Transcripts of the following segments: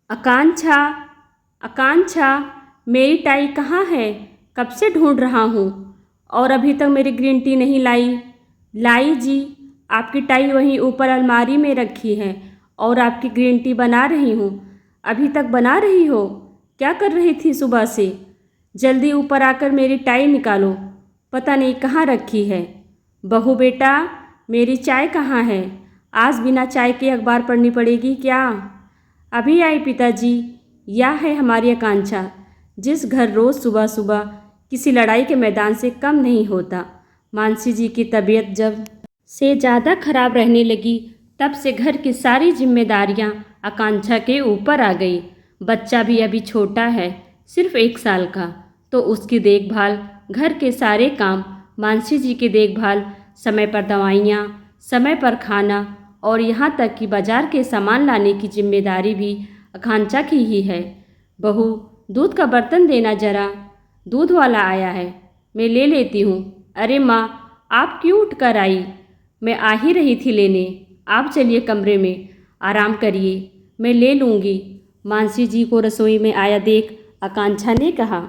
आकांक्षा, आकांक्षा, मेरी टाई कहाँ है? कब से ढूंढ रहा हूँ और अभी तक मेरी ग्रीन टी नहीं लाई। लाई जी, आपकी टाई वहीं ऊपर अलमारी में रखी है और आपकी ग्रीन टी बना रही हूँ। अभी तक बना रही हो? क्या कर रही थी सुबह से? जल्दी ऊपर आकर मेरी टाई निकालो, पता नहीं कहाँ रखी है। बहू बेटा, मेरी चाय कहाँ है? आज बिना चाय के अखबार पढ़नी पड़ेगी क्या? अभी आई पिताजी। यह है हमारी आकांक्षा, जिस घर रोज़ सुबह सुबह किसी लड़ाई के मैदान से कम नहीं होता। मानसी जी की तबीयत जब से ज़्यादा खराब रहने लगी, तब से घर की सारी जिम्मेदारियां आकांक्षा के ऊपर आ गई। बच्चा भी अभी छोटा है, सिर्फ 1 साल का, तो उसकी देखभाल, घर के सारे काम, मानसी जी की देखभाल, समय पर दवाइयाँ, समय पर खाना और यहाँ तक कि बाजार के सामान लाने की जिम्मेदारी भी आकांक्षा की ही है। बहू, दूध का बर्तन देना जरा, दूध वाला आया है, मैं ले लेती हूँ। अरे माँ, आप क्यों उठ कर आई? मैं आ ही रही थी लेने। आप चलिए कमरे में, आराम करिए, मैं ले लूँगी। मानसी जी को रसोई में आया देख आकांक्षा ने कहा।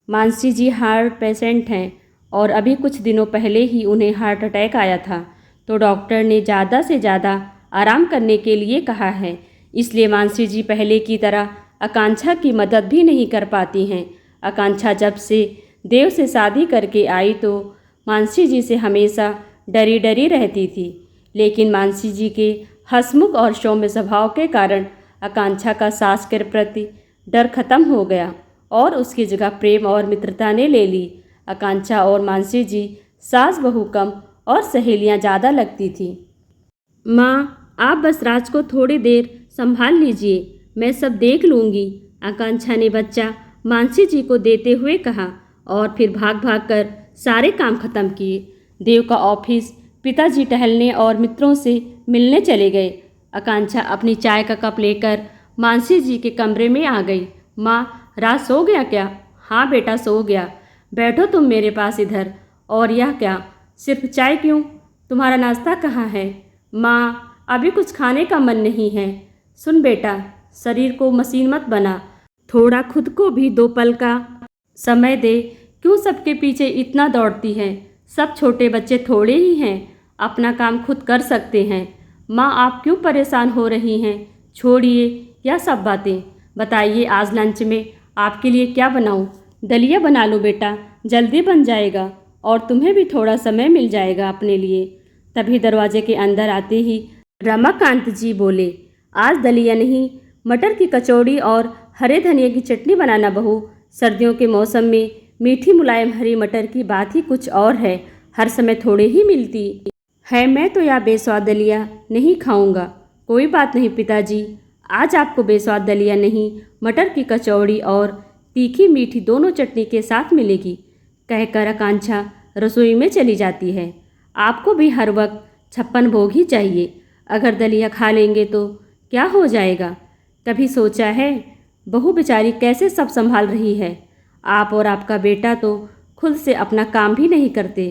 मानसी जी हार्ट पेशेंट हैं और अभी कुछ दिनों पहले ही उन्हें हार्ट अटैक आया था, तो डॉक्टर ने ज़्यादा से ज़्यादा आराम करने के लिए कहा है। इसलिए मानसी जी पहले की तरह आकांक्षा की मदद भी नहीं कर पाती हैं। आकांक्षा जब से देव से शादी करके आई तो मानसी जी से हमेशा डरी डरी रहती थी, लेकिन मानसी जी के हंसमुख और सौम्य स्वभाव के कारण आकांक्षा का सास के प्रति डर खत्म हो गया और उसकी जगह प्रेम और मित्रता ने ले ली। आकांक्षा और मानसी जी सास बहू कम और सहेलियां ज़्यादा लगती थी। माँ, आप बस राज को थोड़ी देर संभाल लीजिए, मैं सब देख लूँगी। आकांक्षा ने बच्चा मानसी जी को देते हुए कहा और फिर भाग भाग कर सारे काम खत्म किए। देव का ऑफिस, पिताजी टहलने और मित्रों से मिलने चले गए। आकांक्षा अपनी चाय का कप लेकर मानसी जी के कमरे में आ गई। माँ, राज सो गया क्या? हाँ बेटा, सो गया। बैठो तुम मेरे पास इधर। और यह क्या, सिर्फ चाय क्यों? तुम्हारा नाश्ता कहाँ है? माँ, अभी कुछ खाने का मन नहीं है। सुन बेटा, शरीर को मशीन मत बना, थोड़ा खुद को भी 2 पल का समय दे। क्यों सबके पीछे इतना दौड़ती है? सब छोटे बच्चे थोड़े ही हैं, अपना काम खुद कर सकते हैं। माँ, आप क्यों परेशान हो रही हैं? छोड़िए यह सब बातें, बताइए आज लंच में आपके लिए क्या बनाऊँ? दलिया बना लो बेटा, जल्दी बन जाएगा और तुम्हें भी थोड़ा समय मिल जाएगा अपने लिए। तभी दरवाजे के अंदर आते ही रमाकांत जी बोले, आज दलिया नहीं, मटर की कचौड़ी और हरे धनिया की चटनी बनाना बहू। सर्दियों के मौसम में मीठी मुलायम हरी मटर की बात ही कुछ और है, हर समय थोड़े ही मिलती है। मैं तो यह बेस्वाद दलिया नहीं खाऊंगा। कोई बात नहीं पिताजी, आज आपको बेस्वाद दलिया नहीं, मटर की कचौड़ी और तीखी मीठी दोनों चटनी के साथ मिलेगी, कहकर आकांक्षा रसोई में चली जाती है। आपको भी हर वक्त 56 भोग ही चाहिए। अगर दलिया खा लेंगे तो क्या हो जाएगा? कभी सोचा है बहू बेचारी कैसे सब संभाल रही है? आप और आपका बेटा तो खुद से अपना काम भी नहीं करते,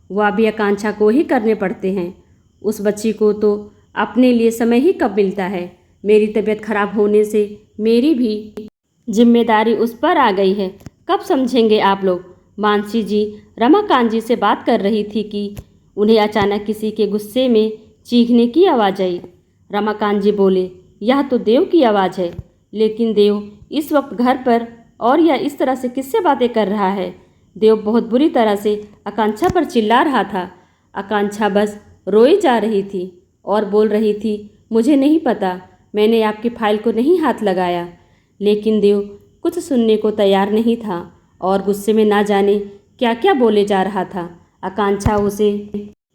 वह भी आकांक्षा को ही करने पड़ते हैं। उस बच्ची को तो अपने लिए समय ही कब मिलता है? मेरी तबीयत खराब होने से मेरी भी जिम्मेदारी उस पर आ गई है, कब समझेंगे आप लोग? मानसी जी रमाकांत जी से बात कर रही थी कि उन्हें अचानक किसी के गुस्से में चीखने की आवाज़ आई। रमाकांत जी बोले, यह तो देव की आवाज़ है। लेकिन देव इस वक्त घर पर और यह इस तरह से किससे बातें कर रहा है? देव बहुत बुरी तरह से आकांक्षा पर चिल्ला रहा था। आकांक्षा बस रोई जा रही थी और बोल रही थी, मुझे नहीं पता, मैंने आपकी फाइल को नहीं हाथ लगाया। लेकिन देव कुछ सुनने को तैयार नहीं था और गुस्से में ना जाने क्या क्या बोले जा रहा था। आकांक्षा उसे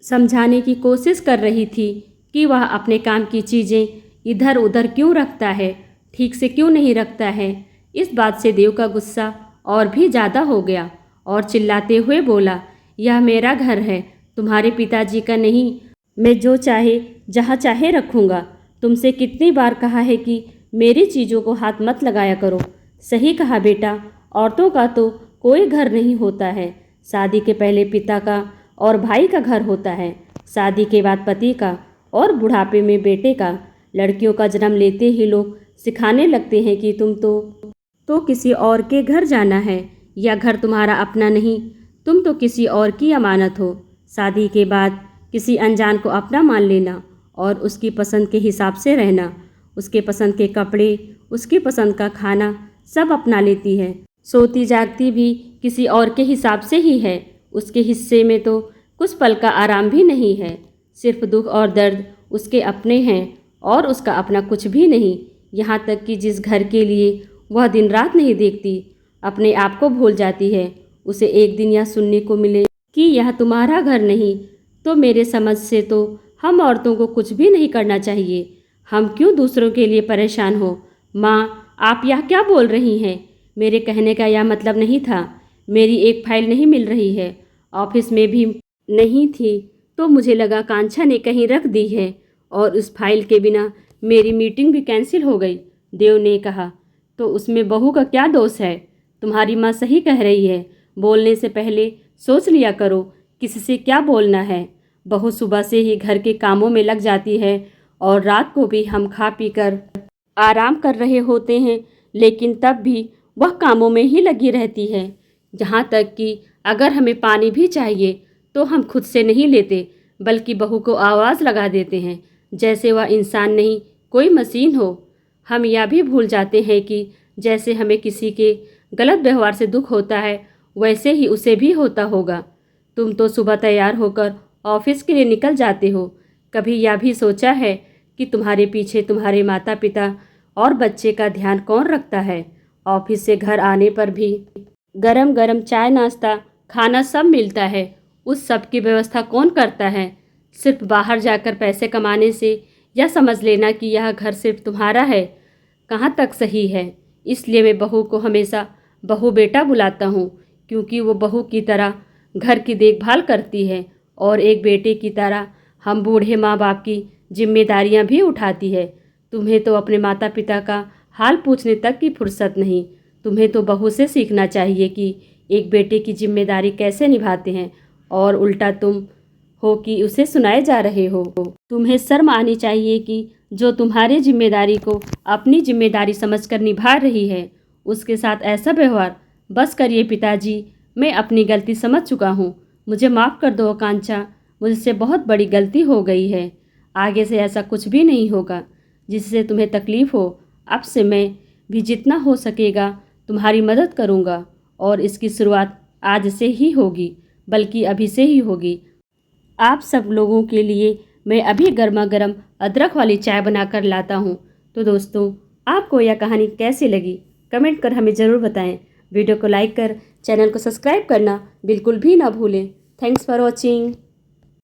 समझाने की कोशिश कर रही थी कि वह अपने काम की चीज़ें इधर उधर क्यों रखता है, ठीक से क्यों नहीं रखता है। इस बात से देव का गुस्सा और भी ज़्यादा हो गया और चिल्लाते हुए बोला, यह मेरा घर है, तुम्हारे पिताजी का नहीं। मैं जो चाहे जहाँ चाहे रखूँगा। तुमसे कितनी बार कहा है कि मेरी चीज़ों को हाथ मत लगाया करो। सही कहा बेटा, औरतों का तो कोई घर नहीं होता है। शादी के पहले पिता का और भाई का घर होता है, शादी के बाद पति का और बुढ़ापे में बेटे का। लड़कियों का जन्म लेते ही लोग सिखाने लगते हैं कि तुम तो किसी और के घर जाना है, या घर तुम्हारा अपना नहीं, तुम तो किसी और की अमानत हो। शादी के बाद किसी अनजान को अपना मान लेना और उसकी पसंद के हिसाब से रहना, उसके पसंद के कपड़े, उसकी पसंद का खाना सब अपना लेती है। सोती जागती भी किसी और के हिसाब से ही है। उसके हिस्से में तो कुछ पल का आराम भी नहीं है। सिर्फ दुख और दर्द उसके अपने हैं और उसका अपना कुछ भी नहीं। यहाँ तक कि जिस घर के लिए वह दिन रात नहीं देखती, अपने आप को भूल जाती है, उसे एक दिन यह सुनने को मिले कि यह तुम्हारा घर नहीं, तो मेरे समझ से तो हम औरतों को कुछ भी नहीं करना चाहिए। हम क्यों दूसरों के लिए परेशान हो। माँ, आप यह क्या बोल रही हैं? मेरे कहने का यह मतलब नहीं था। मेरी एक फाइल नहीं मिल रही है, ऑफिस में भी नहीं थी, तो मुझे लगा कांक्षा ने कहीं रख दी है और उस फाइल के बिना मेरी मीटिंग भी कैंसिल हो गई। देव ने कहा। तो उसमें बहू का क्या दोष है? तुम्हारी माँ सही कह रही है। बोलने से पहले सोच लिया करो किससे क्या बोलना है। बहू सुबह से ही घर के कामों में लग जाती है और रात को भी हम खा पी कर आराम कर रहे होते हैं, लेकिन तब भी वह कामों में ही लगी रहती है। जहाँ तक कि अगर हमें पानी भी चाहिए तो हम खुद से नहीं लेते, बल्कि बहू को आवाज़ लगा देते हैं, जैसे वह इंसान नहीं कोई मशीन हो। हम यह भी भूल जाते हैं कि जैसे हमें किसी के गलत व्यवहार से दुख होता है, वैसे ही उसे भी होता होगा। तुम तो सुबह तैयार होकर ऑफिस के लिए निकल जाते हो। कभी यह भी सोचा है कि तुम्हारे पीछे तुम्हारे माता पिता और बच्चे का ध्यान कौन रखता है? ऑफिस से घर आने पर भी गरम गरम चाय नाश्ता खाना सब मिलता है, उस सब की व्यवस्था कौन करता है? सिर्फ बाहर जाकर पैसे कमाने से यह समझ लेना कि यह घर सिर्फ तुम्हारा है, कहाँ तक सही है? इसलिए मैं बहू को हमेशा बहू बेटा बुलाता हूँ, क्योंकि वो बहू की तरह घर की देखभाल करती है और एक बेटे की तरह हम बूढ़े माँ बाप की जिम्मेदारियाँ भी उठाती है। तुम्हें तो अपने माता पिता का हाल पूछने तक की फुर्सत नहीं। तुम्हें तो बहू से सीखना चाहिए कि एक बेटे की जिम्मेदारी कैसे निभाते हैं, और उल्टा तुम हो कि उसे सुनाए जा रहे हो। तुम्हें शर्म आनी चाहिए कि जो तुम्हारी जिम्मेदारी को अपनी जिम्मेदारी समझकर निभा रही है, उसके साथ ऐसा व्यवहार। बस करिए पिताजी, मैं अपनी गलती समझ चुका हूँ। मुझे माफ़ कर दो आकांक्षा, मुझसे बहुत बड़ी गलती हो गई है। आगे से ऐसा कुछ भी नहीं होगा जिससे तुम्हें तकलीफ़ हो। अब से मैं भी जितना हो सकेगा तुम्हारी मदद करूँगा, और इसकी शुरुआत आज से ही होगी, बल्कि अभी से ही होगी। आप सब लोगों के लिए मैं अभी गर्मा गर्म अदरक वाली चाय बनाकर लाता हूँ। तो दोस्तों, आपको यह कहानी कैसी लगी कमेंट कर हमें ज़रूर बताएं। वीडियो को लाइक कर चैनल को सब्सक्राइब करना बिल्कुल भी ना भूलें। Thanks for watching.